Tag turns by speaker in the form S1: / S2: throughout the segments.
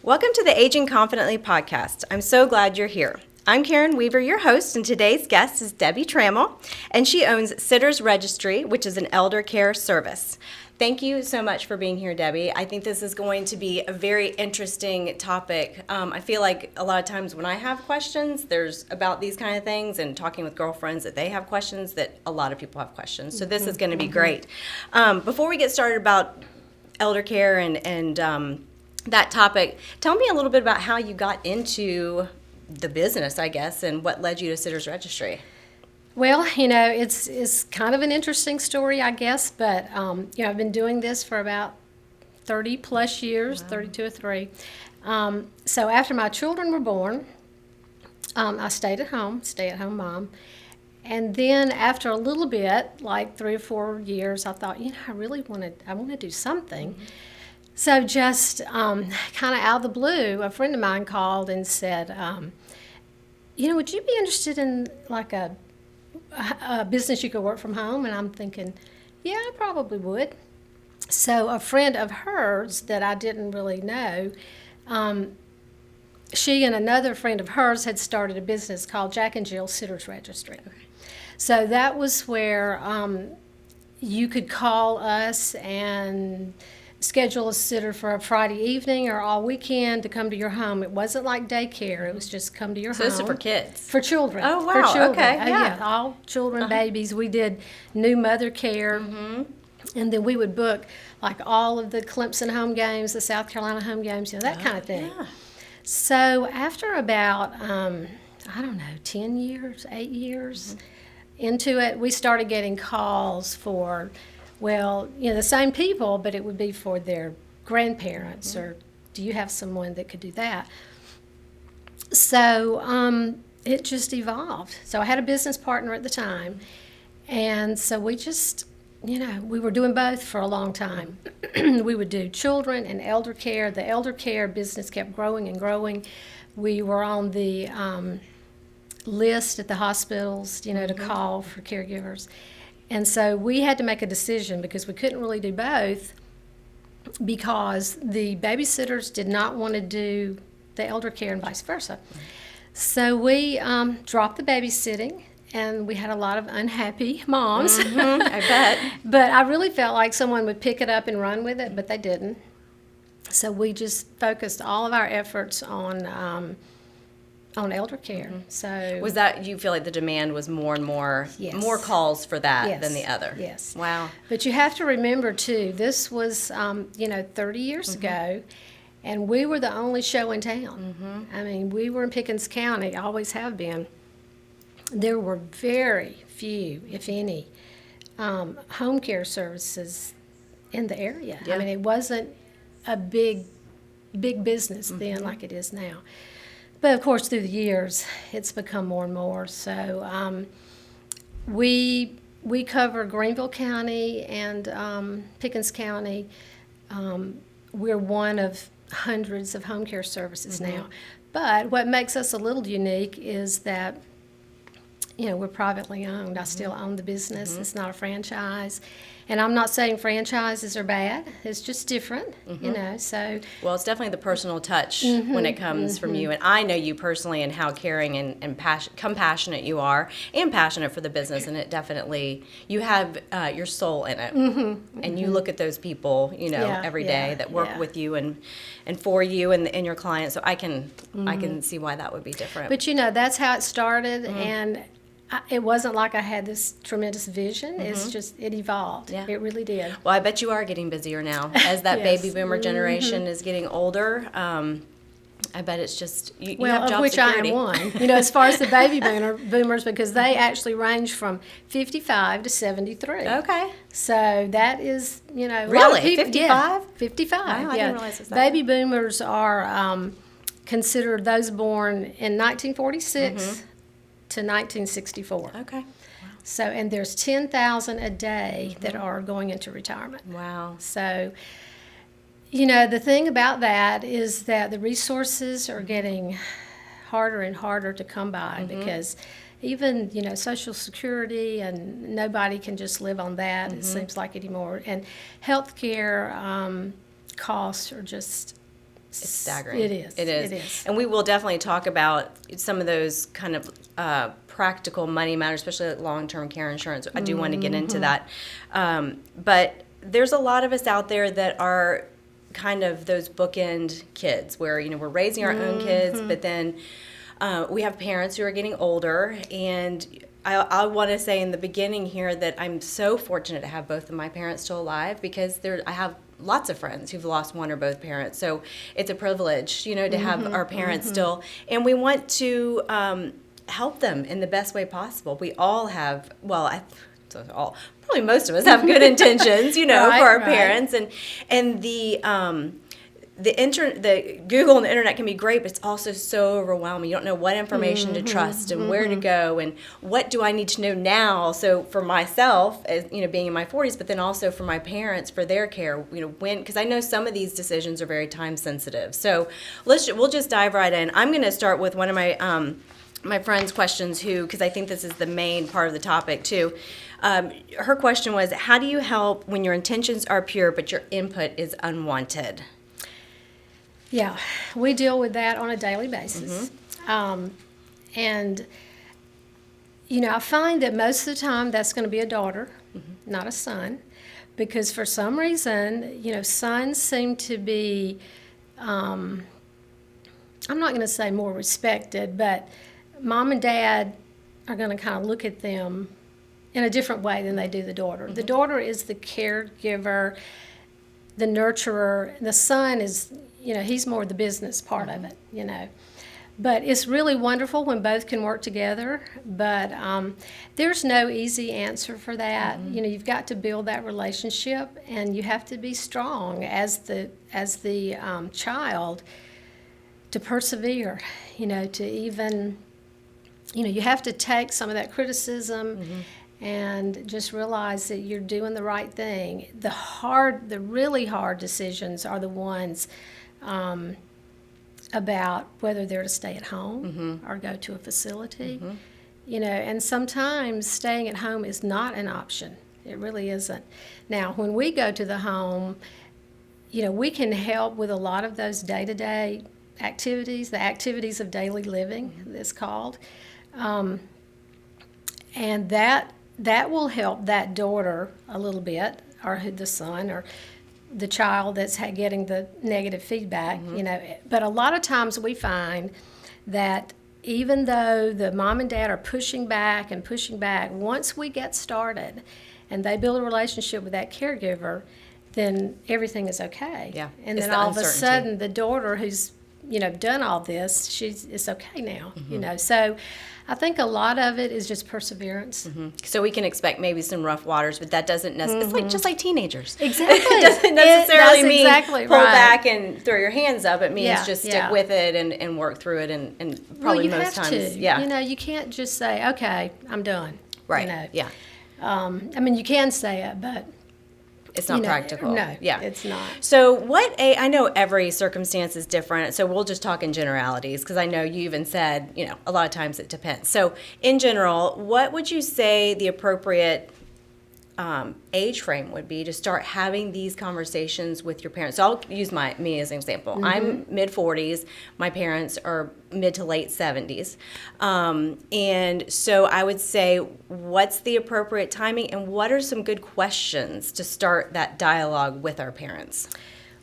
S1: Welcome to the Aging Confidently podcast. I'm so glad you're here. I'm Karen Weaver, your host, and today's guest is Debbie Trammell, and she owns Sitters Registry, which is an elder care service. Thank you so much for being here, Debbie. I think this is going to be a very interesting topic. I feel like a lot of times when I have questions, there's about these kind of things, and talking with girlfriends that they have questions, that a lot of people have questions. So this is going to be great. Before we get started about elder care and that topic, tell me a little bit about how you got into the business, I guess, and what led you to Sitters Registry.
S2: Well, it's kind of an interesting story, I guess, but, I've been doing this for about 30 plus years, wow. 32 or 3. So after my children were born, I stayed at home, stay-at-home mom. And then after a little bit, like 3 or 4 years, I thought, I want to do something. Mm-hmm. So just kind of out of the blue, a friend of mine called and said, would you be interested in like a business you could work from home? And I'm thinking, yeah, I probably would. So a friend of hers that I didn't really know, she and another friend of hers had started a business called Jack and Jill Sitters Registry. Okay. So that was where you could call us and schedule a sitter for a Friday evening or all weekend to come to your home. It wasn't like daycare. It was just come to your home.
S1: So this is for kids?
S2: For children.
S1: Oh, wow.
S2: For children.
S1: Okay.
S2: Yeah, all children, babies. We did new mother care. And then we would book like all of the Clemson home games, the South Carolina home games, that kind of thing. Yeah. So after about, 10 years, 8 years into it, we started getting calls for, the same people, but it would be for their grandparents, or do you have someone that could do that? So it just evolved. So I had a business partner at the time, and so we just, we were doing both for a long time. We would do children and elder care. The elder care business kept growing and growing. We were on the list at the hospitals, to call for caregivers. And so we had to make a decision because we couldn't really do both, because the babysitters did not want to do the elder care and vice versa. So we dropped the babysitting, and we had a lot of unhappy moms.
S1: I bet.
S2: But I really felt like someone would pick it up and run with it, but they didn't. So we just focused all of our efforts on elder care. So
S1: was that, you feel like the demand was more and more,
S2: yes.
S1: more calls for that than the other?
S2: Yes.
S1: Wow.
S2: But you have to remember too, this was 30 years ago, and we were the only show in town. I mean, we were in Pickens County, always have been. There were very few, if any, home care services in the area. Yeah. I mean, it wasn't a big business then like it is now. But of course, through the years, it's become more and more. So we cover Greenville County and Pickens County. We're one of hundreds of home care services now. But what makes us a little unique is that, we're privately owned. I still own the business. It's not a franchise. And I'm not saying franchises are bad. It's just different, so.
S1: Well, it's definitely the personal touch when it comes from you. And I know you personally and how caring and compassionate you are, and passionate for the business. And it definitely, you have your soul in it. And you look at those people, every day that work with you and for you and your clients. So I can see why that would be different.
S2: But, that's how it started. And it wasn't like I had this tremendous vision. It's just, it evolved. Yeah. It really did.
S1: Well, I bet you are getting busier now as that baby boomer generation is getting older. I bet it's just, you have job
S2: of which
S1: security.
S2: I am one. As far as the baby boomers, because they actually range from 55 to 73. Okay. So that is,
S1: Really? 55?
S2: Yeah, 55.
S1: Wow, I didn't realize it was that.
S2: Baby boomers are considered those born in 1946 to 1964.
S1: Okay. Wow.
S2: So, and there's 10,000 a day that are going into retirement.
S1: Wow.
S2: So, the thing about that is that the resources are getting harder and harder to come by because even, Social Security, and nobody can just live on that, it seems like anymore. And health care costs are just
S1: It's staggering.
S2: It is.
S1: It is.
S2: It is.
S1: And we will definitely talk about some of those kind of practical money matters, especially like long-term care insurance. I do want to get into that. But there's a lot of us out there that are kind of those bookend kids where, we're raising our own kids, but then we have parents who are getting older. And I want to say in the beginning here that I'm so fortunate to have both of my parents still alive, because I have lots of friends who've lost one or both parents. So it's a privilege, to have our parents still. And we want to help them in the best way possible. We all have, probably most of us have good intentions, for our parents. And the Google and the internet can be great, but it's also so overwhelming. You don't know what information to trust and where to go and what do I need to know now. So for myself, as being in my 40s, but then also for my parents, for their care, because I know some of these decisions are very time sensitive. So we'll just dive right in. I'm going to start with one of my friend's questions, because I think this is the main part of the topic too. Her question was, how do you help when your intentions are pure but your input is unwanted?
S2: Yeah, we deal with that on a daily basis. And, I find that most of the time that's going to be a daughter, not a son, because for some reason, sons seem to be, I'm not going to say more respected, but mom and dad are going to kind of look at them in a different way than they do the daughter. The daughter is the caregiver, the nurturer. The son is, he's more the business part of it, But it's really wonderful when both can work together. But there's no easy answer for that. You've got to build that relationship, and you have to be strong as the child to persevere. To even, you have to take some of that criticism. And just realize that you're doing the right thing. The really hard decisions are the ones about whether they're to stay at home or go to a facility. And sometimes staying at home is not an option. It really isn't. Now, when we go to the home, we can help with a lot of those day-to-day activities, the activities of daily living, it's called. And that will help that daughter a little bit, or the son, or the child that's getting the negative feedback, But a lot of times we find that even though the mom and dad are pushing back, once we get started and they build a relationship with that caregiver, then everything is okay.
S1: Yeah.
S2: And then all of a sudden the daughter who's, done all this, it's okay now, So I think a lot of it is just perseverance.
S1: So we can expect maybe some rough waters, but that doesn't necessarily, it's just like teenagers.
S2: Exactly.
S1: It doesn't necessarily mean
S2: exactly
S1: pull
S2: right.
S1: back and throw your hands up. It means just stick
S2: yeah.
S1: with it and work through it, and probably
S2: you
S1: most
S2: have
S1: times.
S2: to.
S1: Yeah.
S2: You can't just say, okay, I'm done.
S1: Right. Yeah.
S2: You can say it, but
S1: it's not practical.
S2: No,
S1: yeah.
S2: it's not.
S1: So I know every circumstance is different, so we'll just talk in generalities, because I know you even said, a lot of times it depends. So in general, what would you say the appropriate age frame would be to start having these conversations with your parents? So I'll use me as an example. I'm mid-40s. My parents are mid to late 70s. And so I would say, what's the appropriate timing, and what are some good questions to start that dialogue with our parents?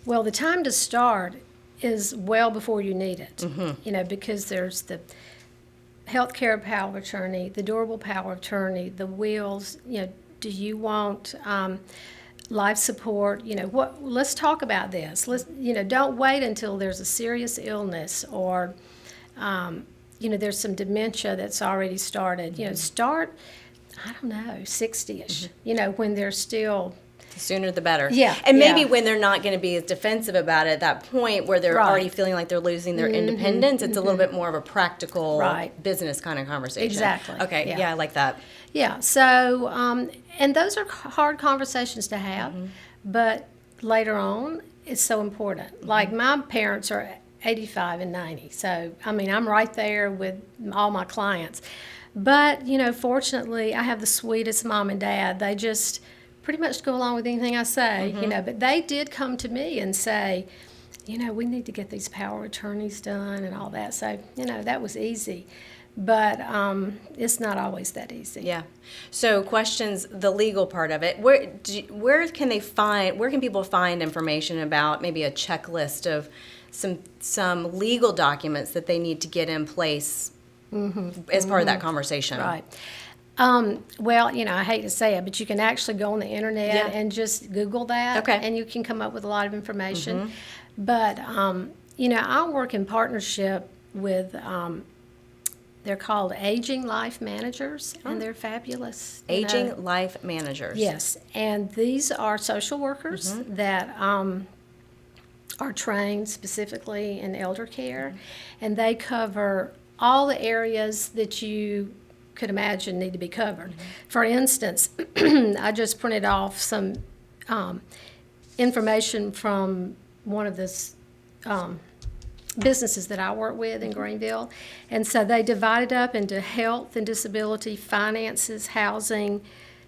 S2: Well, the time to start is well before you need it, because there's the healthcare power of attorney, the durable power of attorney, the wills, do you want life support? Let's talk about this. Don't wait until there's a serious illness or, there's some dementia that's already started. Start, 60-ish, when they're still...
S1: The sooner the better.
S2: Yeah.
S1: And maybe when they're not going to be as defensive about it at that point where they're
S2: Right.
S1: already feeling like they're losing their independence, it's a little bit more of a practical business kind of conversation.
S2: Exactly.
S1: Okay, yeah, I like that.
S2: Yeah, so, and those are hard conversations to have, but later on, it's so important. Like, my parents are 85 and 90, so, I'm right there with all my clients. But, fortunately, I have the sweetest mom and dad. They just pretty much go along with anything I say, but they did come to me and say, we need to get these power attorneys done and all that. So, that was easy. But it's not always that easy.
S1: Yeah. So questions, the legal part of it. Where can people find information about maybe a checklist of some legal documents that they need to get in place as part of that conversation?
S2: Right. Well, I hate to say it, but you can actually go on the internet and just Google that,
S1: Okay.
S2: and you can come up with a lot of information. But, I work in partnership with, they're called Aging Life Managers, and they're fabulous.
S1: Aging Life Managers.
S2: Yes, and these are social workers that are trained specifically in elder care, and they cover all the areas that you could imagine need to be covered. For instance, I just printed off some information from one of the businesses that I work with in Greenville, and so they divided up into health and disability, finances, housing,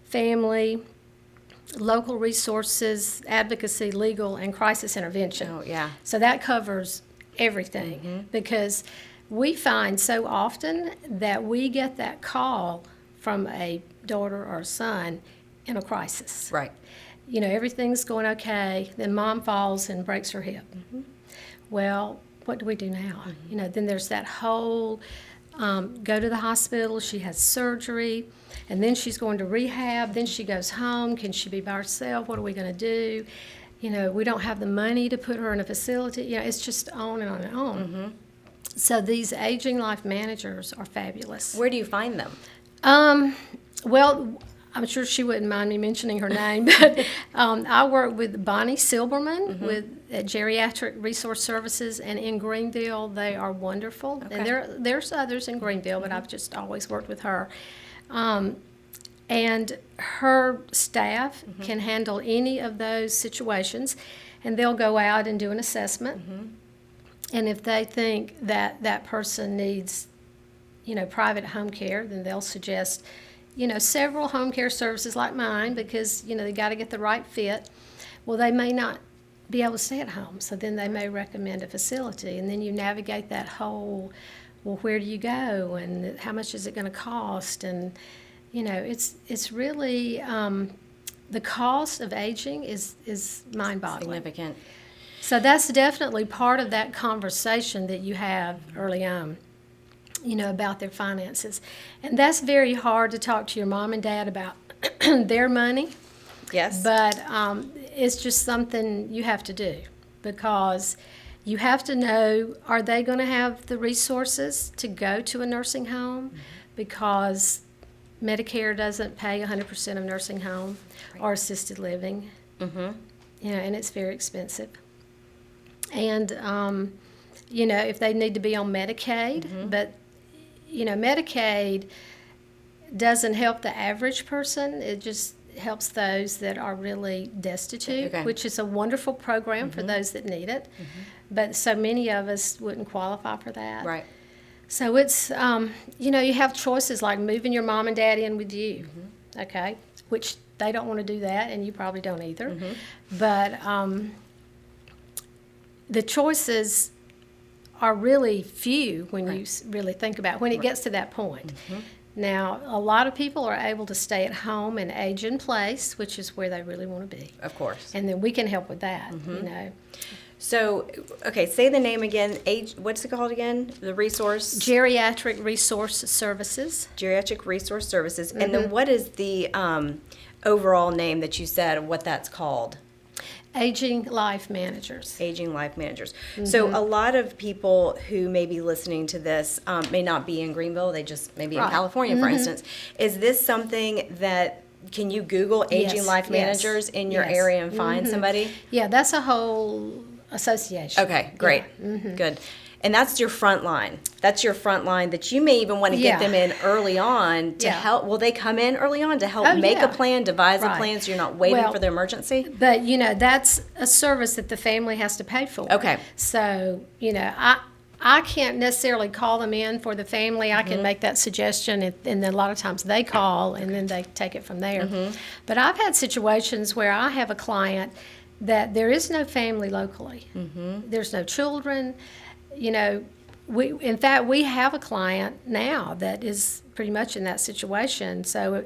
S2: family, local resources, advocacy, legal, and crisis intervention.
S1: Oh, yeah.
S2: So that covers everything, because we find so often that we get that call from a daughter or son in a crisis.
S1: Right.
S2: Everything's going okay, then mom falls and breaks her hip. Well, what do we do now? Then there's that whole go to the hospital, she has surgery, and then she's going to rehab, then she goes home. Can she be by herself? What are we going to do? We don't have the money to put her in a facility. It's just on and on and on. So these Aging Life Managers are fabulous.
S1: Where do you find them?
S2: Well, I'm sure she wouldn't mind me mentioning her name, but I work with Bonnie Silberman at Geriatric Resource Services, and in Greenville, they are wonderful.
S1: Okay.
S2: And there's others in Greenville, but I've just always worked with her. And her staff can handle any of those situations, and they'll go out and do an assessment. And if they think that that person needs, private home care, then they'll suggest several home care services like mine, because, they got to get the right fit. Well, they may not be able to stay at home, so then they may recommend a facility. And then you navigate that whole, well, where do you go, and how much is it going to cost? And, it's really, the cost of aging is mind-boggling.
S1: Significant.
S2: So that's definitely part of that conversation that you have early on, about their finances. And that's very hard to talk to your mom and dad about their money.
S1: Yes.
S2: But it's just something you have to do, because you have to know, are they going to have the resources to go to a nursing home? Because Medicare doesn't pay 100% of nursing home or assisted living, and it's very expensive. And, if they need to be on Medicaid, but, Medicaid doesn't help the average person. It just helps those that are really destitute, which is a wonderful program for those that need it. But so many of us wouldn't qualify for that.
S1: Right.
S2: So it's, you have choices like moving your mom and dad in with you, okay, which they don't want to do that, and you probably don't either. But the choices are really few when you really think about it, when it gets to that point. Now, a lot of people are able to stay at home and age in place, which is where they really want to be.
S1: Of course.
S2: And then we can help with that,
S1: So, okay, say the name again. What's it called again? The resource?
S2: Geriatric Resource Services.
S1: Geriatric Resource Services. And then what is the overall name that you said, what that's called?
S2: Aging Life Managers.
S1: Aging Life Managers. So a lot of people who may be listening to this may not be in Greenville. They just may be in California, for instance. Is this something that, can you Google Aging Life Managers in your area and find somebody?
S2: Yeah, that's a whole association.
S1: Okay, great. Good. And that's your front line. That's your front line that you may even want to get them in early on to help. Will they come in early on to help make a plan, devise a plan, so you're not waiting for the emergency?
S2: But, that's a service that the family has to pay for.
S1: Okay.
S2: So, I can't necessarily call them in for the family. I can make that suggestion, and then a lot of times they call, and then they take it from there. But I've had situations where I have a client that there is no family locally. There's no children. You know, in fact, we have a client now that is pretty much in that situation. So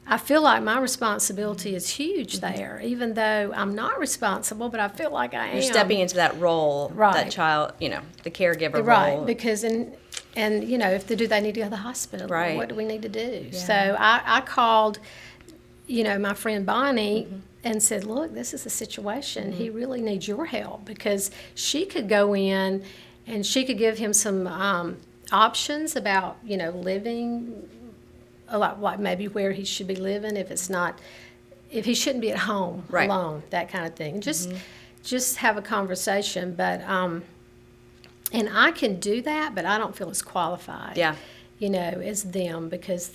S2: I feel like my responsibility is huge there, even though I'm not responsible, but I feel like I am.
S1: You're stepping into that role, that child, the caregiver role.
S2: Right, because and do they need to go to the hospital?
S1: Right.
S2: What do we need to do? Yeah. So I called, my friend Bonnie and said, look, this is a situation. He really needs your help, because she could go in and she could give him some options about, living, like maybe where he should be living, if he shouldn't be at home alone, that kind of thing. Just have a conversation. But and I can do that, but I don't feel as qualified, as them, because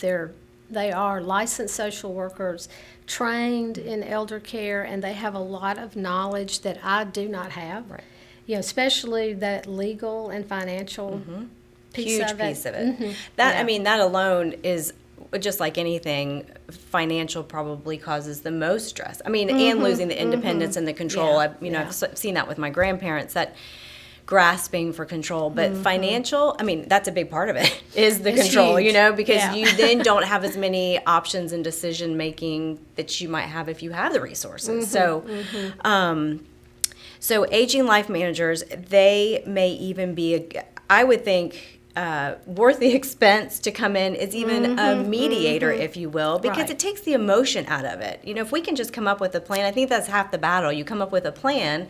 S2: they are licensed social workers, trained in elder care, and they have a lot of knowledge that I do not have. Right. Especially that legal and financial piece of it.
S1: That alone is, just like anything, financial probably causes the most stress. And losing the independence and the control. I've seen that with my grandparents, that grasping for control. But financial, that's a big part of it, is the control, huge. Because you then don't have as many options in decision making that you might have if you have the resources. So aging life managers, they may even be, I would think, worth the expense to come in as even a mediator, if you will, because it takes the emotion out of it. If we can just come up with a plan, I think that's half the battle. You come up with a plan,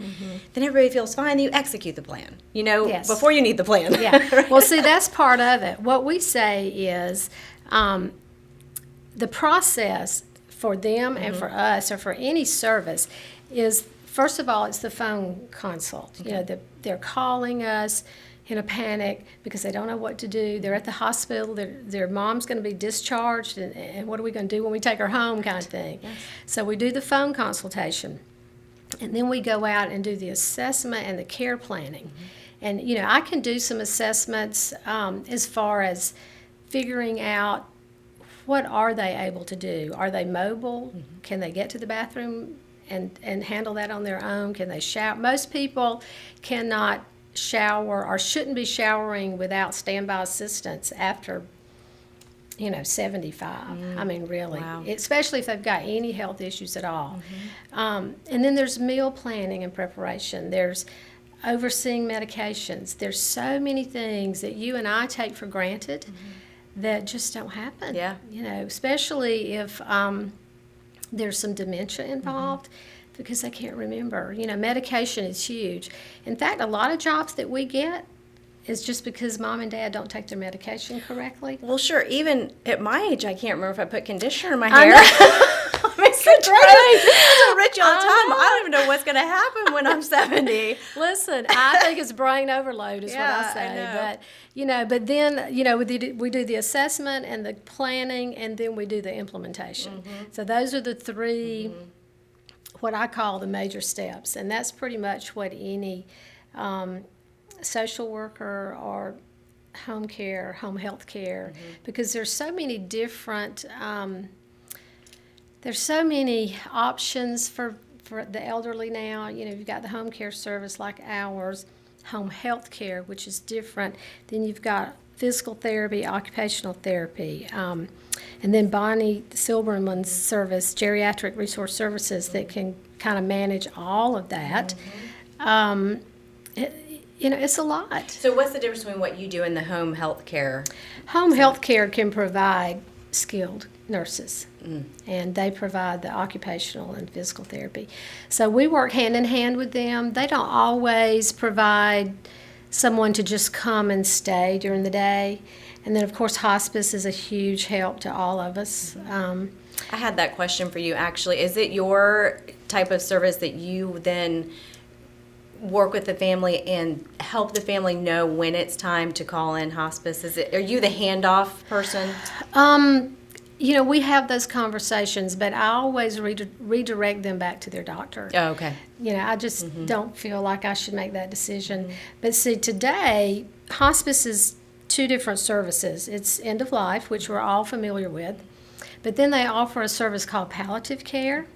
S1: then everybody feels fine, you execute the plan, before you need the plan.
S2: Right? Well, see, that's part of it. What we say is the process for them and for us, or for any service, is, first of all, it's the phone consult. Okay. They're calling us in a panic because they don't know what to do. They're at the hospital. Their mom's going to be discharged, and what are we going to do when we take her home, kind of thing. Yes. So we do the phone consultation, and then we go out and do the assessment and the care planning. And, I can do some assessments as far as figuring out, what are they able to do? Are they mobile? Can they get to the bathroom and handle that on their own? Can they shower? Most people cannot shower, or shouldn't be showering without standby assistance after 75. Really. Wow. Especially if they've got any health issues at all. And then there's meal planning and preparation. There's overseeing medications. There's so many things that you and I take for granted that just don't happen. Especially if there's some dementia involved, because they can't remember. Medication is huge. In fact, a lot of jobs that we get is just because mom and dad don't take their medication correctly.
S1: Well, sure. Even at my age, I can't remember if I put conditioner in my hair. I tell Richie all the time, I don't even know what's going to happen when I'm 70.
S2: Listen, I think it's brain overload is what I say. But then, we do the assessment and the planning, and then we do the implementation. So those are the three, what I call the major steps. And that's pretty much what any social worker or home care, home health care, because there's so many different, there's so many options for the elderly now. You've got the home care service like ours, home health care, which is different. Then you've got physical therapy, occupational therapy, and then Bonnie Silberman's service, geriatric resource services, that can kind of manage all of that. It's a lot.
S1: So what's the difference between what you do in the home health care?
S2: Home health care can provide skilled nurses, and they provide the occupational and physical therapy. So we work hand in hand with them. They don't always provide someone to just come and stay during the day. And then, of course, hospice is a huge help to all of us.
S1: I had that question for you, actually. Is it your type of service that you then work with the family and help the family know when it's time to call in hospice? Are you the handoff person?
S2: We have those conversations, but I always redirect them back to their doctor.
S1: Oh, okay.
S2: I just don't feel like I should make that decision. But see, today, hospice is two different services. It's end of life, which we're all familiar with, but then they offer a service called palliative care,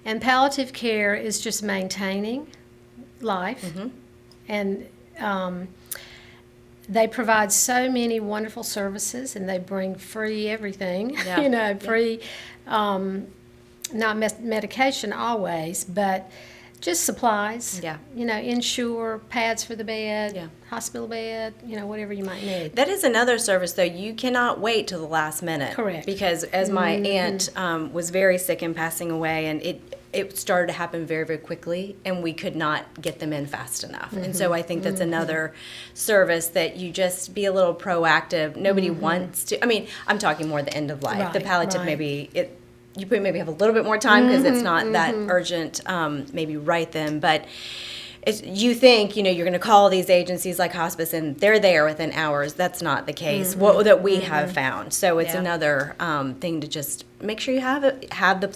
S2: And palliative care is just maintaining life. And they provide so many wonderful services, and they bring free everything, free, not medication always, but just supplies, insure, pads for the bed, hospital bed, whatever you might need.
S1: That is another service, though. You cannot wait till the last minute.
S2: Correct.
S1: Because as my aunt was very sick and passing away, and it started to happen very, very quickly, and we could not get them in fast enough. And so I think that's another service that you just be a little proactive. Nobody wants to, I mean, I'm talking more the end of life. The palliative, maybe you maybe have a little bit more time because it's not that urgent, maybe right then. But you think, you're going to call these agencies like hospice and they're there within hours. That's not the case that we have found. So it's another thing to just make sure you have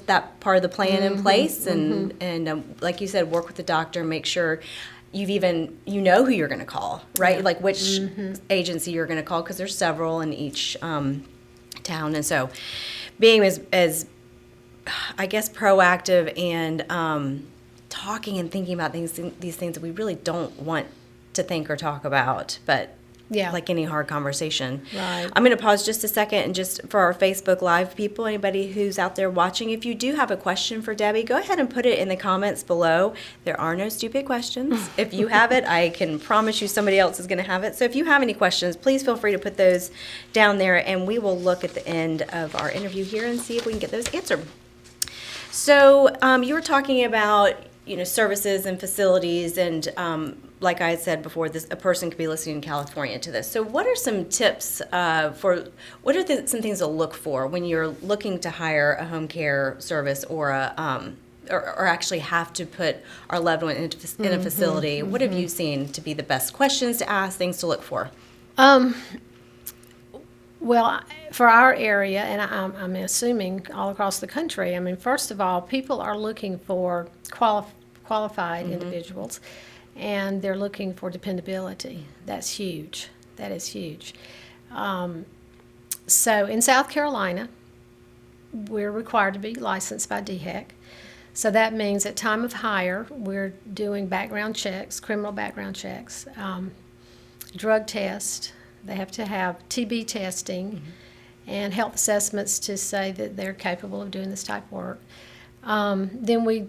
S1: that part of the plan in place, and like you said, work with the doctor, make sure who you're going to call, right? Like which agency you're going to call, because there's several in each town. And so being as I guess proactive and talking and thinking about these things that we really don't want to think or talk about, but like any hard conversation.
S2: Right.
S1: I'm going to pause just a second, and just for our Facebook Live people, anybody who's out there watching, if you do have a question for Debbie, go ahead and put it in the comments below. There are no stupid questions. If you have it, I can promise you somebody else is going to have it. So if you have any questions, please feel free to put those down there, and we will look at the end of our interview here and see if we can get those answered. So you were talking about services and facilities, and like I had said before, a person could be listening in California to this. So what are some tips what are some things to look for when you're looking to hire a home care service or or actually have to put our loved one in a facility? What have you seen to be the best questions to ask, things to look for?
S2: Well, for our area, and I'm assuming all across the country, I mean, first of all, people are looking for qualified individuals, and they're looking for dependability. That's huge. That is huge. So in South Carolina, we're required to be licensed by DHEC. So that means at time of hire, we're doing background checks, criminal background checks, drug tests. They have to have TB testing and health assessments to say that they're capable of doing this type of work. Then we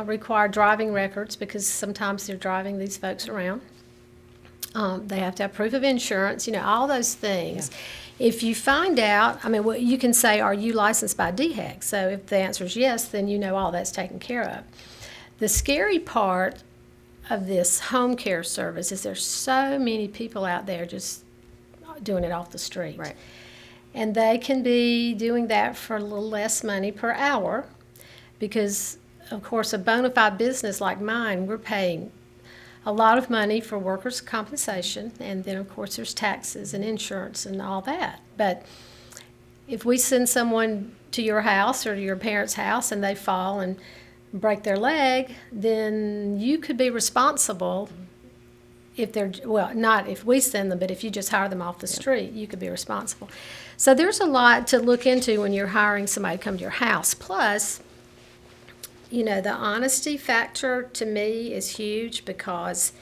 S2: require driving records, because sometimes they're driving these folks around. They have to have proof of insurance, all those things. Yeah. If you find out, you can say, are you licensed by DHEC? So if the answer is yes, then all that's taken care of. The scary part of this home care service is there's so many people out there just doing it off the street.
S1: Right.
S2: And they can be doing that for a little less money per hour, because, of course, a bona fide business like mine, we're paying a lot of money for workers' compensation, and then, of course, there's taxes and insurance and all that. But if we send someone to your house or to your parents' house and they fall and break their leg, then you could be responsible. If they're, not if we send them, but if you just hire them off the street, you could be responsible. So there's a lot to look into when you're hiring somebody to come to your house. Plus, the honesty factor to me is huge, because,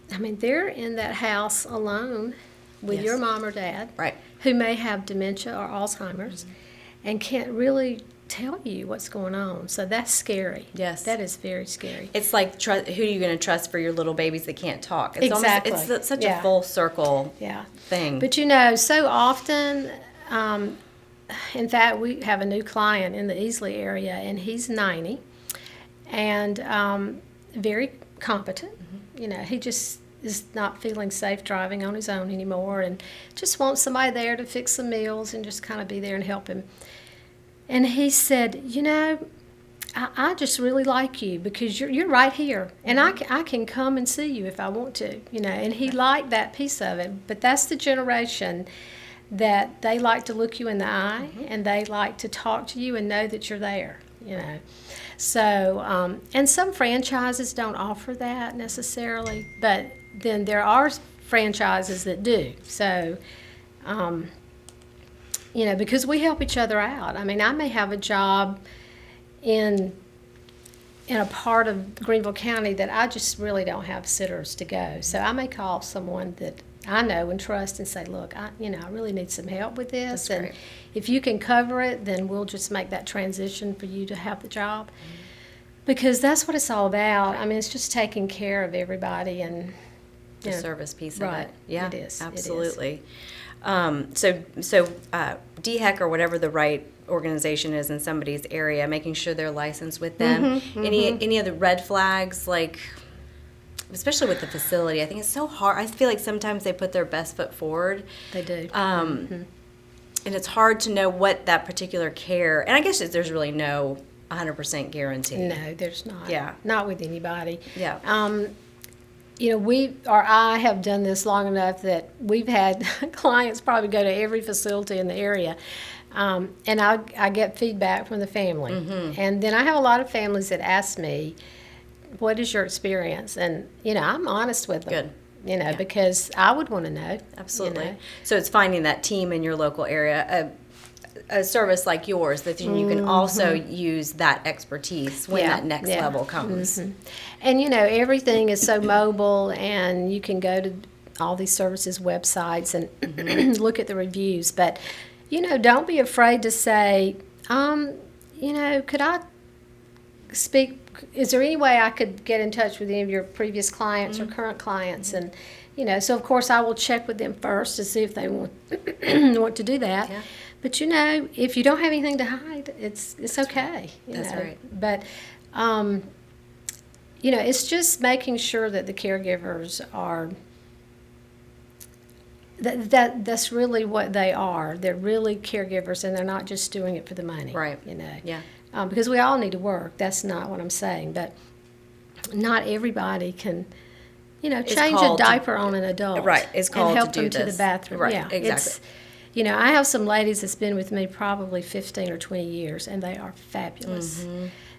S2: they're in that house alone with your mom or dad,
S1: right,
S2: who may have dementia or Alzheimer's, and can't really tell you what's going on. So that's scary.
S1: Yes.
S2: That is very scary.
S1: It's like, who are you going to trust for your little babies that can't talk? It's
S2: Exactly.
S1: It's such a full circle thing.
S2: But so often, in fact, we have a new client in the Easley area, and he's 90 and very competent. He just is not feeling safe driving on his own anymore, and just wants somebody there to fix some meals and just kind of be there and help him. And he said, I just really like you, because you're right here, and I can come and see you if I want to, And he liked that piece of it. But that's the generation that they like to look you in the eye, and they like to talk to you and know that you're there, So, and some franchises don't offer that necessarily, but then there are franchises that do. So, because we help each other out. I may have a job in in a part of Greenville County that I just really don't have sitters to go. So I may call someone that I know and trust and say, look, I really need some help with this.
S1: That's
S2: and
S1: great.
S2: if you can cover it, then we'll just make that transition for you to have the job. Because that's what it's all about. I mean, it's just taking care of everybody and
S1: The service piece
S2: right.
S1: of it. Yeah,
S2: It is.
S1: absolutely. So DHEC or whatever the right organization is in somebody's area, making sure they're licensed with them. Any of the red flags, like, especially with the facility, I think it's so hard. I feel like sometimes they put their best foot forward.
S2: They do.
S1: And it's hard to know what that particular care, and I guess there's really no 100% guarantee.
S2: No, there's not.
S1: Yeah.
S2: Not with anybody.
S1: Yeah.
S2: I have done this long enough that we've had clients probably go to every facility in the area. And I get feedback from the family. And then I have a lot of families that ask me, what is your experience? And, I'm honest with them.
S1: Good.
S2: Because I would want to know.
S1: Absolutely. So it's finding that team in your local area, a service like yours, that you can also use that expertise when that next level comes.
S2: And, everything is so mobile, and you can go to all these services websites and look at the reviews. But, don't be afraid to say, could I speak? Is there any way I could get in touch with any of your previous clients or current clients? And, so of course I will check with them first to see if they want to do that.
S1: Yeah.
S2: But, if you don't have anything to hide, it's okay.
S1: That's right.
S2: But, it's just making sure that the caregivers are, that's really what they are. They're really caregivers, and they're not just doing it for the money.
S1: Right.
S2: Yeah. Because we all need to work. That's not what I'm saying. But not everybody can, change a diaper on an adult.
S1: Right. It's called
S2: and help
S1: to do
S2: them to
S1: this.
S2: the bathroom.
S1: Right.
S2: Yeah.
S1: Exactly.
S2: I have some ladies that's been with me probably 15 or 20 years, and they are fabulous.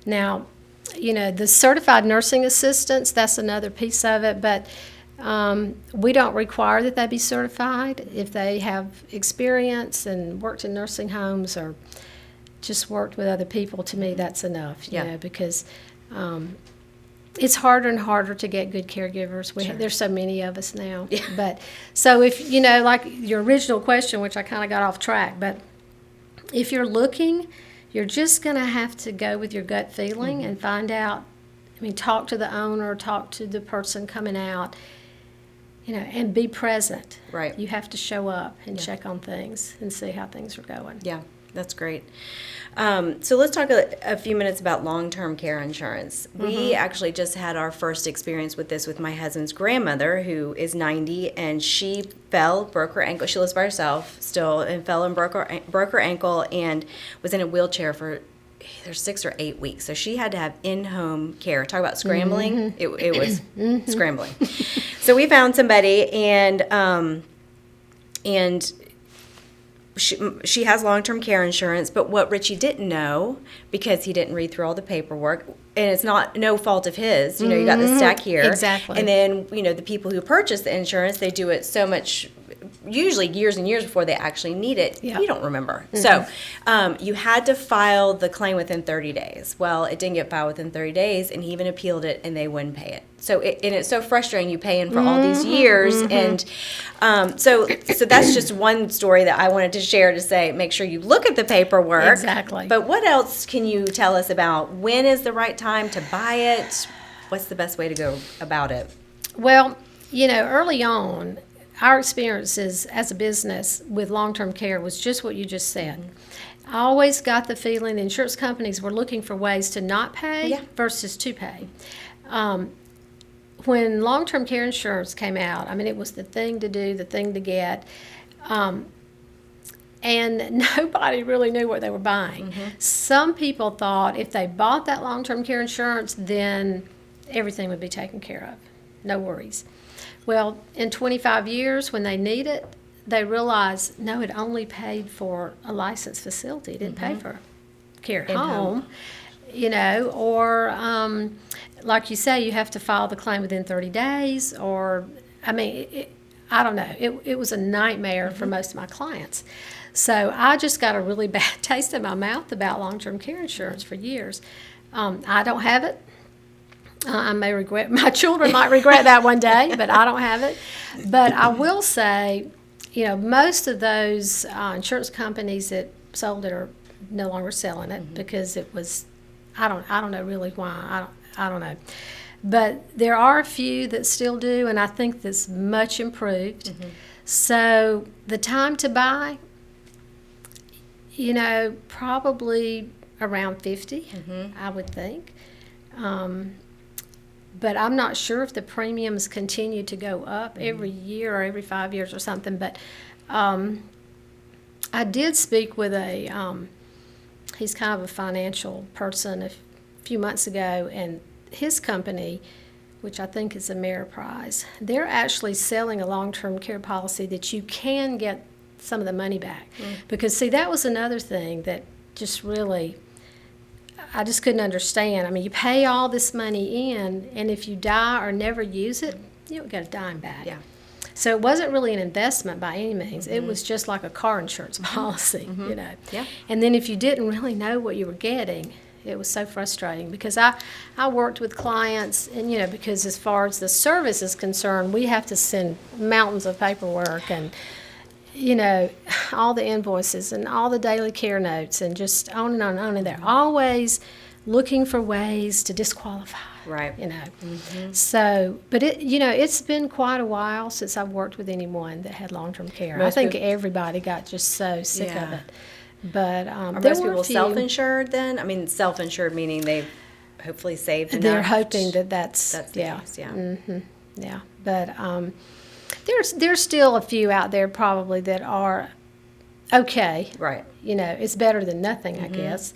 S2: Now, the certified nursing assistants, that's another piece of it, but we don't require that they be certified. If they have experience and worked in nursing homes or just worked with other people, to me that's enough, because it's harder and harder to get good caregivers. There's so many of us now.
S1: Yeah.
S2: But so if, like your original question, which I kind of got off track, but if you're looking, you're just going to have to go with your gut feeling and find out. Talk to the owner, talk to the person coming out, and be present.
S1: Right.
S2: You have to show up and check on things and see how things are going.
S1: Yeah, that's great. So let's talk a few minutes about long-term care insurance. We actually just had our first experience with this with my husband's grandmother, who is 90, and she broke her ankle. She lives by herself still, and fell and broke her ankle and was in a wheelchair for either 6 or 8 weeks. So she had to have in-home care. Talk about scrambling. It was scrambling. So we found somebody, and she has long-term care insurance, but what Richie didn't know, because he didn't read through all the paperwork, and it's no fault of his, you got the stack here.
S2: Exactly.
S1: And then, the people who purchase the insurance, they do it so much, usually years and years before they actually need it.
S2: Yep.
S1: You don't remember. So you had to file the claim within 30 days. Well, it didn't get filed within 30 days, and he even appealed it, and they wouldn't pay it. So it's so frustrating. You pay in for all these years, and so that's just one story that I wanted to share, to say make sure you look at the paperwork.
S2: Exactly.
S1: But what else can you tell us about? When is the right time to buy it? What's the best way to go about it?
S2: Well, early on, our experiences as a business with long-term care was just what you just said. I always got the feeling the insurance companies were looking for ways to not pay versus to pay. When long-term care insurance came out, it was the thing to do, the thing to get, and nobody really knew what they were buying. Some people thought if they bought that long-term care insurance, then everything would be taken care of. No worries. Well, in 25 years, when they need it, they realize, no, it only paid for a licensed facility. It didn't pay for care at home, or like you say, you have to file the claim within 30 days, or, I don't know. It was a nightmare for most of my clients. So I just got a really bad taste in my mouth about long-term care insurance for years. I don't have it. I may regret, my children might regret that one day, but I don't have it. But I will say, most of those insurance companies that sold it are no longer selling it because it was, I don't know really why. I don't know. But there are a few that still do, and I think that's much improved. So the time to buy, probably around 50, I would think. But I'm not sure if the premiums continue to go up every year or every 5 years or something. But I did speak with he's kind of a financial person a few months ago, and his company, which I think is Ameriprise, they're actually selling a long-term care policy that you can get some of the money back. Because, see, that was another thing that just really, I just couldn't understand. I mean, you pay all this money in, and if you die or never use it, you don't get a dime back.
S1: Yeah.
S2: So it wasn't really an investment by any means. It was just like a car insurance policy,
S1: Yeah.
S2: And then if you didn't really know what you were getting, it was so frustrating because I worked with clients, and because as far as the service is concerned, we have to send mountains of paperwork and all the invoices and all the daily care notes and just on and on and on, and they're always looking for ways to disqualify.
S1: Right.
S2: So, but it's been quite a while since I've worked with anyone that had long-term care. I think everybody got just so sick of it. But
S1: are
S2: there
S1: most
S2: were
S1: people
S2: a few.
S1: Self-insured then? I mean, self-insured meaning they've hopefully saved enough.
S2: They're hoping that's
S1: the case, yeah.
S2: Yeah, but there's still a few out there probably that are okay.
S1: Right.
S2: It's better than nothing, I guess.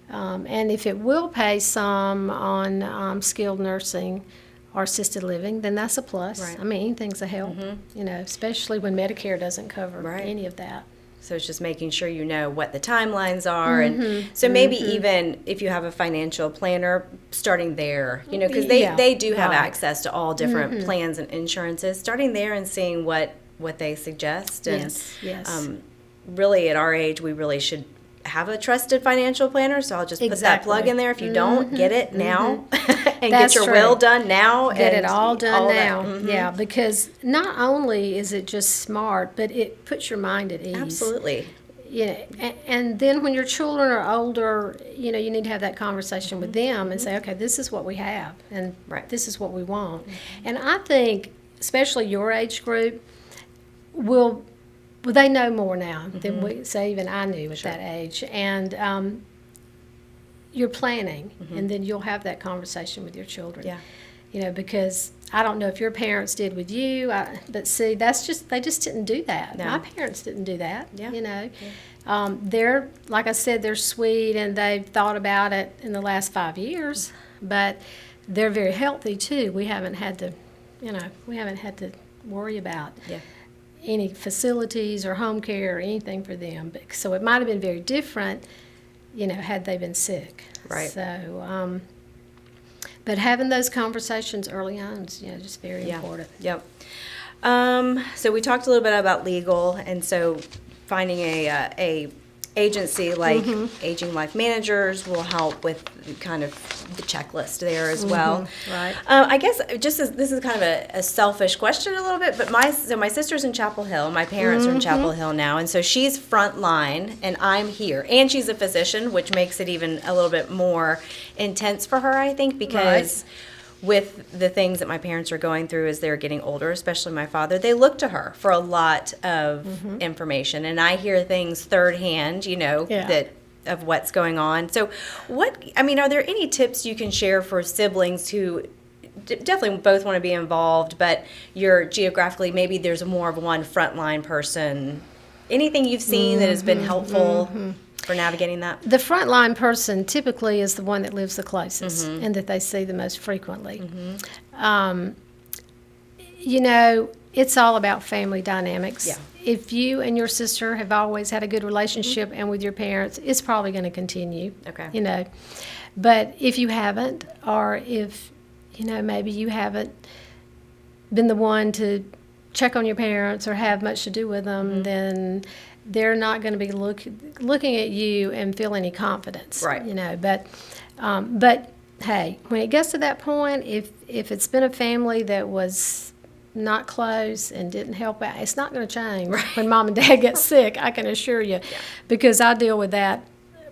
S2: And if it will pay some on skilled nursing or assisted living, then that's a plus.
S1: Right.
S2: I mean, anything's a help, especially when Medicare doesn't cover
S1: Right.
S2: any of that.
S1: So it's just making sure you know what the timelines are. And so maybe even if you have a financial planner, starting there, because they do have access to all different plans and insurances, starting there and seeing what they suggest. And
S2: Yes.
S1: Really at our age, we really should have a trusted financial planner. So I'll just put that plug in there. If you don't, get it now and
S2: That's
S1: get your
S2: true.
S1: will done now.
S2: Get
S1: and
S2: it all done now.
S1: that.
S2: Yeah, because not only is it just smart, but it puts your mind at ease.
S1: Absolutely.
S2: And then when your children are older, you need to have that conversation with them and say, okay, this is what we have, and this is what we want. And I think, especially your age group, well, they know more now than even I knew at that age. And you're planning, and then you'll have that conversation with your children.
S1: Yeah.
S2: Because I don't know if your parents did with you, but see, they just didn't do that.
S1: No.
S2: My parents didn't do that.
S1: Yeah.
S2: They're, like I said, they're sweet, and they've thought about it in the last 5 years, but they're very healthy too. We haven't had to, worry about any facilities or home care or anything for them. So it might have been very different, had they been sick.
S1: Right.
S2: So, but having those conversations early on is, just very important.
S1: Yep. So we talked a little bit about legal, and so finding a agency like Aging Life Managers will help with kind of the checklist there as well.
S2: Right.
S1: I guess this is kind of a selfish question a little bit, but my sister's in Chapel Hill. My parents are in Chapel Hill now, and so she's front line, and I'm here. And she's a physician, which makes it even a little bit more intense for her, I think, because with the things that my parents are going through as they're getting older, especially my father, they look to her for a lot of information. And I hear things third hand, that of what's going on. So are there any tips you can share for siblings who definitely both want to be involved, but you're geographically, maybe there's more of one frontline person? Anything you've seen that has been helpful for navigating that?
S2: The frontline person typically is the one that lives the closest and that they see the most frequently. It's all about family dynamics.
S1: Yeah.
S2: If you and your sister have always had a good relationship and with your parents, it's probably going to continue.
S1: Okay.
S2: But if you haven't, or if, maybe you haven't been the one to check on your parents or have much to do with them, then they're not going to be looking at you and feel any confidence.
S1: Right.
S2: But hey, when it gets to that point, if it's been a family that was not close and didn't help out, it's not going to change when mom and dad get sick, I can assure you, because I deal with that.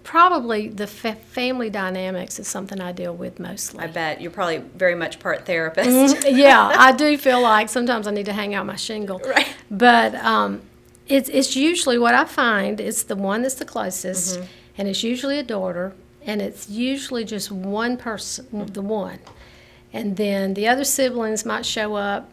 S2: Probably the family dynamics is something I deal with mostly.
S1: I bet. You're probably very much part therapist.
S2: Yeah, I do feel like sometimes I need to hang out my shingle.
S1: Right.
S2: But it's usually what I find, it's the one that's the closest, and it's usually a daughter, and it's usually just one person, the one. And then the other siblings might show up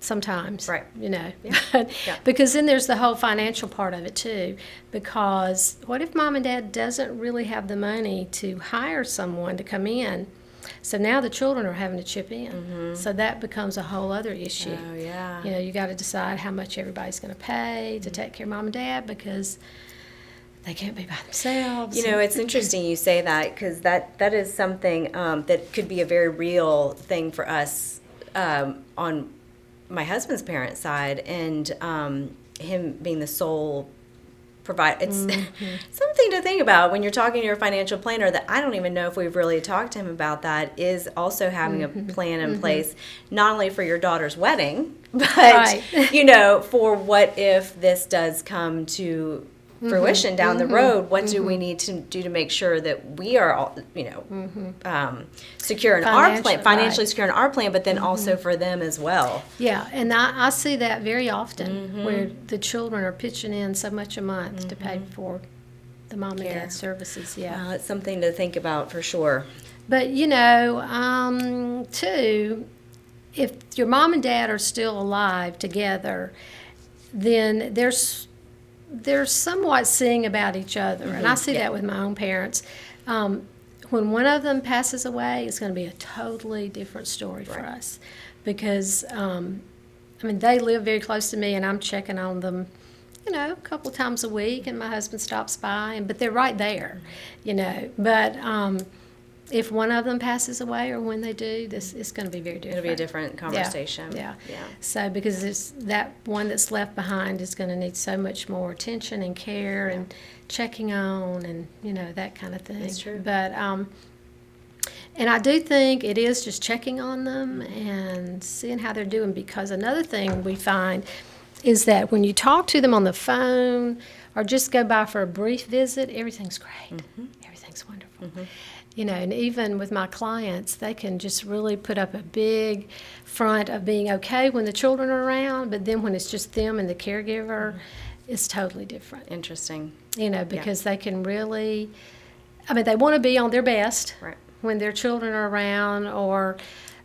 S2: sometimes,
S1: Right.
S2: you know.
S1: Yeah.
S2: Because then there's the whole financial part of it too, because what if mom and dad doesn't really have the money to hire someone to come in? So now the children are having to chip in. So that becomes a whole other issue.
S1: Oh, yeah.
S2: You know, you got to decide how much everybody's going to pay to take care of mom and dad, because they can't be by themselves.
S1: You know, it's interesting you say that, because that is something that could be a very real thing for us on my husband's parents' side, and him being the sole provider. It's something to think about when you're talking to your financial planner, that I don't even know if we've really talked to him about that, is also having a plan in place, not only for your daughter's wedding, but, you know, for what if this does come to fruition down the road, what do we need to do to make sure that we are all, you know, secure in our plan, financially secure in our plan, but then also for them as well.
S2: Yeah, and I see that very often, where the children are pitching in so much a month to pay for the mom and dad services. Yeah,
S1: It's something to think about for sure.
S2: but you know, too, if your mom and dad are still alive together, then they're somewhat seeing about each other, and I see that with my own parents. When one of them passes away, it's going to be a totally different story for us, because I mean, they live very close to me, and I'm checking on them, you know, a couple times a week, and my husband stops by, but they're right there, you know. But if one of them passes away, or when they do, this is going to be very different.
S1: It'll be a different conversation.
S2: Yeah. So because it's that one that's left behind is going to need so much more attention and care and checking on, and you know, that kind of thing.
S1: That's true.
S2: But and I do think it is just checking on them and seeing how they're doing, because another thing we find is that when you talk to them on the phone or just go by for a brief visit, everything's great. Everything's wonderful. You know, and even with my clients, they can just really put up a big front of being okay when the children are around, but then when it's just them and the caregiver, it's totally different.
S1: Interesting.
S2: You know, because they can really, I mean, they want to be on their best when their children are around, or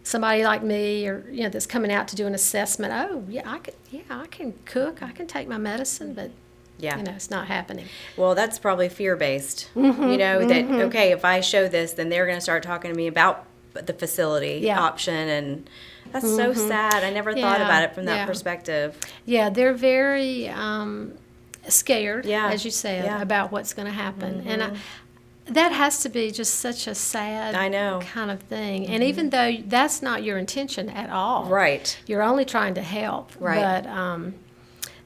S2: somebody like me, or you know, that's coming out to do an assessment. Oh, I can cook, I can take my medicine, but you know, it's not happening.
S1: Well, that's probably fear-based. You know, that, okay, if I show this, then they're going to start talking to me about the facility option, and that's so sad. I never thought about it from that perspective.
S2: Yeah, they're very scared, as you said,
S1: Yeah.
S2: about what's going to happen. And that has to be just such a sad kind of thing. And even though that's not your intention at all.
S1: Right.
S2: You're only trying to help.
S1: Right.
S2: But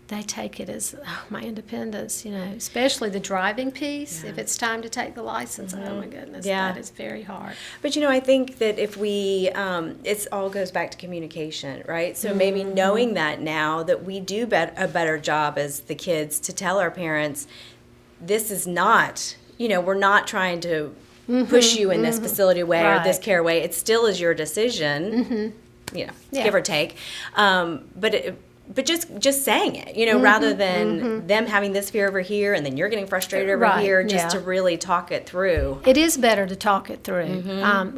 S2: they take it as my independence, you know, especially the driving piece. If it's time to take the license, oh my goodness, that is very hard.
S1: But you know, I think that if we, it all goes back to communication, right? So maybe knowing that now, that we do a better job as the kids to tell our parents, this is not, you know, we're not trying to push you in this facility way or this care way. It still is your decision, you know, give or take. But just saying it, you know, rather than them having this fear over here and then you're getting frustrated over here, just to really talk it through.
S2: It is better to talk it through,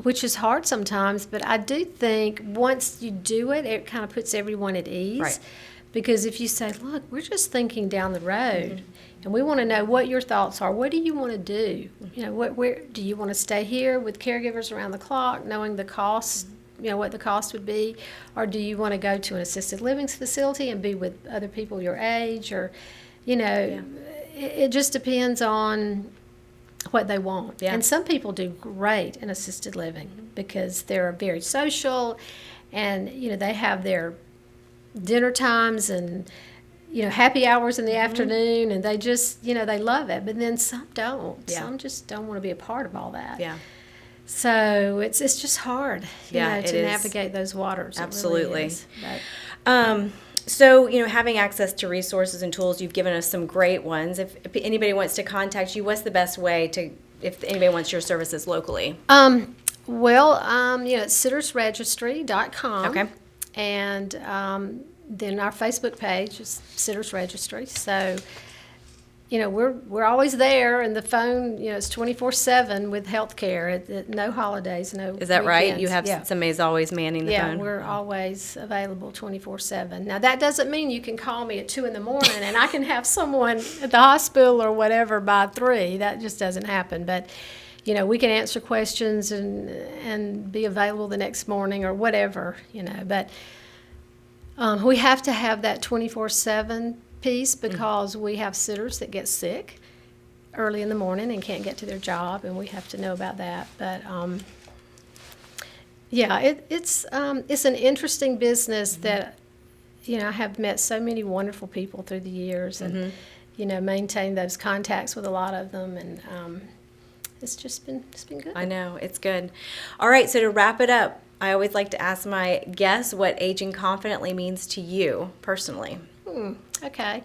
S2: which is hard sometimes, but I do think once you do it, it kind of puts everyone at ease.
S1: Right.
S2: Because if you say, look, we're just thinking down the road, and we want to know what your thoughts are. What do you want to do? You know, where do you want to stay here with caregivers around the clock, knowing the cost, you know, what the cost would be? Or do you want to go to an assisted living facility and be with other people your age? Or, you know, it just depends on what they want. And some people do great in assisted living because they're very social, and, you know, they have their dinner times and, you know, happy hours in the afternoon, and they just, you know, they love it. But then some don't. Some just don't want to be a part of all that. So it's just hard, you
S1: Yeah,
S2: know,
S1: it
S2: to
S1: is.
S2: navigate those waters. It really
S1: Absolutely.
S2: is. But,
S1: So, having access to resources and tools, you've given us some great ones. If anybody wants to contact you, what's the best way if anybody wants your services locally?
S2: it's sittersregistry.com.
S1: Okay.
S2: And then our Facebook page is Sitters Registry. So, we're always there, and the phone, it's 24/7 with healthcare. No holidays, no.
S1: Is that right?
S2: weekends.
S1: You have
S2: Yeah.
S1: somebody's always manning the phone?
S2: Yeah, we're always available 24/7. Now, that doesn't mean you can call me at 2 in the morning and I can have someone at the hospital or whatever by 3. That just doesn't happen. But, we can answer questions and be available the next morning or whatever, But we have to have that 24/7 piece because we have sitters that get sick early in the morning and can't get to their job, and we have to know about that. But it's an interesting business that I have met so many wonderful people through the years, and maintained those contacts with a lot of them, and it's been good.
S1: I know, it's good. All right, so to wrap it up, I always like to ask my guests what aging confidently means to you personally.
S2: Okay.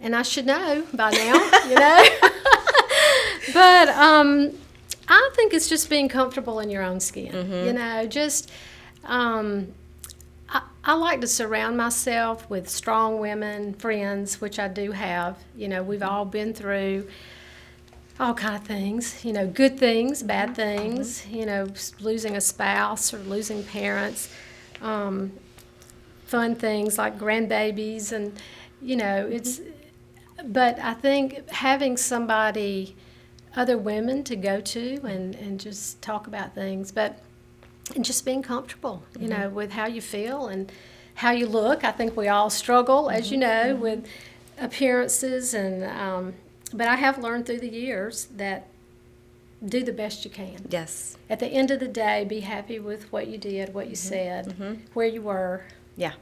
S2: And I should know by now, But I think it's just being comfortable in your own skin. I like to surround myself with strong women, friends, which I do have. We've all been through all kind of things, good things, bad things, losing a spouse or losing parents, fun things like grandbabies, and but I think having somebody, other women to go to and just talk about things, and just being comfortable, with how you feel and how you look. I think we all struggle, as you know, with appearances, and but I have learned through the years that do the best you can.
S1: Yes.
S2: At the end of the day, be happy with what you did, what you said, where you were.
S1: Yeah,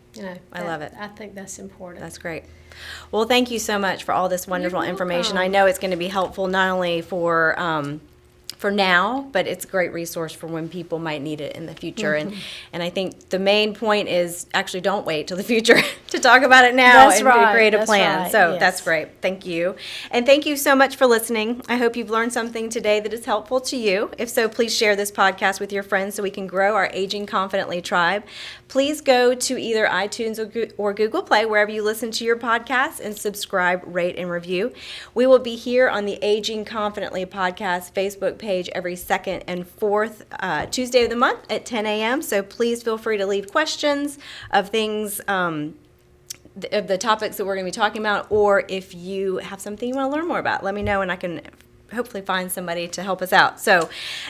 S1: I love it.
S2: I think that's important.
S1: That's great. Well, thank you so much for all this wonderful
S2: You're
S1: information.
S2: welcome.
S1: I know it's going to be helpful not only for now, but it's a great resource for when people might need it in the future. And I think the main point is actually don't wait till the future to talk about it now
S2: That's
S1: and
S2: right.
S1: create a
S2: That's
S1: plan.
S2: right.
S1: So
S2: Yes.
S1: that's great. Thank you. And thank you so much for listening. I hope you've learned something today that is helpful to you. If so, please share this podcast with your friends so we can grow our Aging Confidently tribe. Please go to either iTunes or Google Play, wherever you listen to your podcasts, and subscribe, rate, and review. We will be here on the Aging Confidently podcast Facebook page every second and fourth Tuesday of the month at 10 a.m. So please feel free to leave questions of things, of the topics that we're going to be talking about, or if you have something you want to learn more about, let me know and I can hopefully find somebody to help us out. So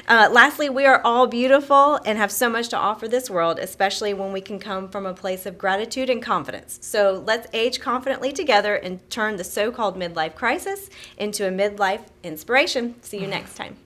S1: lastly, we are all beautiful and have so much to offer this world, especially when we can come from a place of gratitude and confidence. So let's age confidently together and turn the so-called midlife crisis into a midlife inspiration. See you next time.